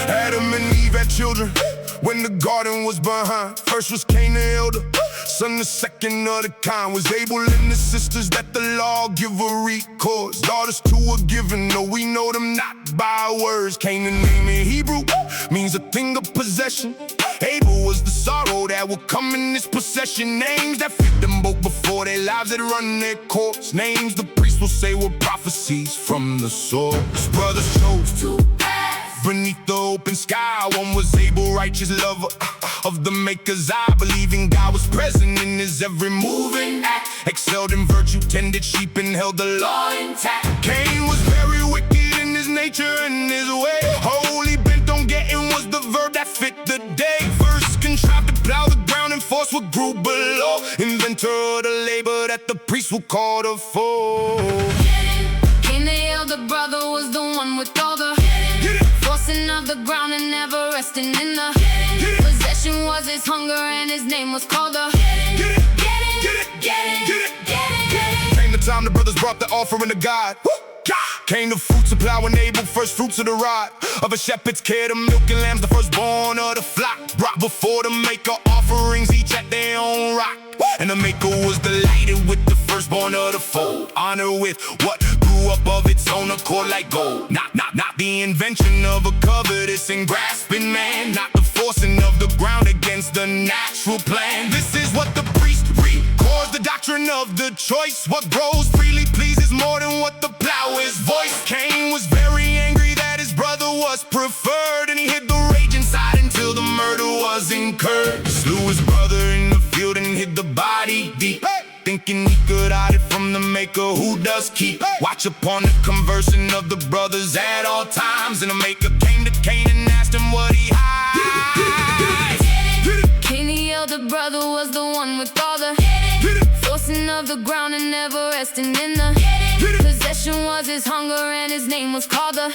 Adam and Eve had children when the garden was behind. First was Cain the elder, son the second of the kind. Was Abel and his sisters that the lawgiver records. Daughters too were given, though we know them not by words. Cain, the name in Hebrew, means a thing of possession. Abel was the sorrow that would come in this possession. Names that fit them both before their lives had run their course. Names the priest will say were prophecies from the source. Brothers chose to pass beneath the open sky. One was Abel, righteous lover of the Maker's eye, believing God was present in his every moving act. Excelled in virtue, tended sheep, and held the law intact. Cain was very wicked in his nature and his way. Holy, bent on getting was the verb that fit the day. First contrived to plough the ground and force what grew below. Inventor of the labor that the priest will call the foe. Cain the elder brother was the one with all the forcing of the ground and never resting in the possession was his hunger and his name was called the Came the time the brothers brought the offering to God. Came the fruits of Plough and Abel, first fruits of the rod of a shepherd's care, the milk and lambs, the firstborn of the flock. Brought before the Maker offerings, each at their own rock. And the Maker was delighted with the firstborn of the fold. Honor with what grew up of its own accord like gold. Not the invention of a covetous and grasping man. Not the forcing of the ground against the natural plan. This is what the priest records, the doctrine of the choice. What grows freely pleases more than what the plough is voice. Cain was very angry that his brother was preferred, and he hid the rage inside until the murder was incurred. Slew his brother in the field and hid the body deep, thinking he could hide it from the Maker who does keep watch upon the conversing of the brothers at all times. And the Maker came to Cain and asked him what he hides. Cain the elder brother was the one with all the forcing of the ground and never resting in the possession was his hunger and his name was called the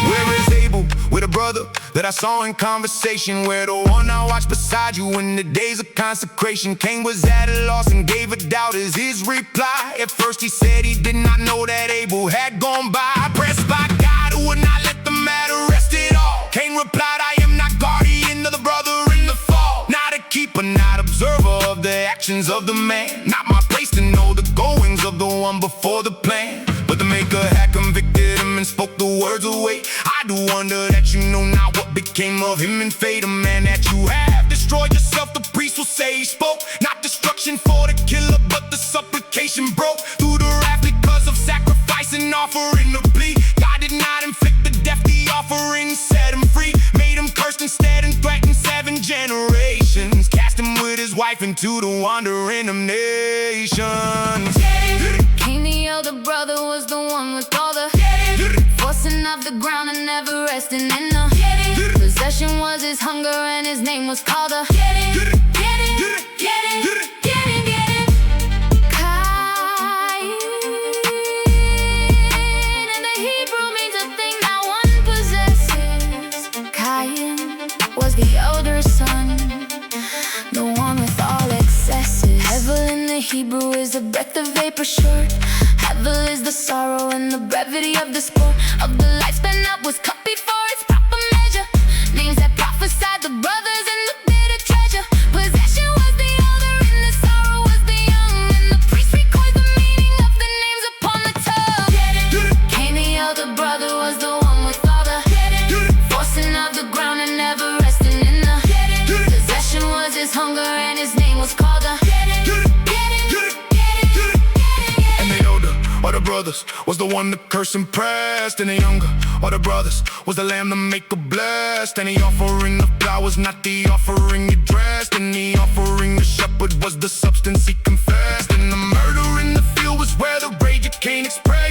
Where is Abel? With a brother that I saw in conversation. Where the one I watched beside you in the days of consecration. Cain was at a loss and gave a doubt as his reply. At first he said he did not know that Abel had gone by. Pressed by God who would not let the matter rest at all. Cain replied, I am not guardian of the brother in the fall. Not a keeper, not observer of the actions of the man. Not my place to know the goings of the one before the plan. But the Maker had convicted him and spoke the words away. I do wonder that you know not what became of him in fate. A man that you have destroyed yourself, the priest will say he spoke. Not destruction for the killer, but the supplication broke through the wrath because of sacrifice and offering the plea. God did not inflict the death, the offering set him free. Made him cursed instead and threatened 7 generations. Cast him with his wife into the wandering of nations. Cain the elder brother was the one with all the forcing of the ground and never resting in the possession was his hunger and his name was called the Cain. And the Hebrew means a thing that one possesses. Cain was the elder son, the one with all excesses. Hebel in the Hebrew is a breath of vapor short. Hebel is the sorrow and the brevity of the sport of the lifespan that was cut before its proper measure. Names that prophesied the brothers and the bitter treasure. Possession was the elder and the sorrow was the young, and the priest records the meaning of the names upon the tongue. Cain the elder brother was the one with all the forcing of the ground and never resting in the possession was his hunger and his name was called the or the brothers was the one the curse impressed. And the younger or the brothers was the lamb the Maker blessed. And the offering of Plough was not the offering he dressed. And the offering the shepherd was the substance he confessed. And the murder in the field was where the rage of Cain expressed.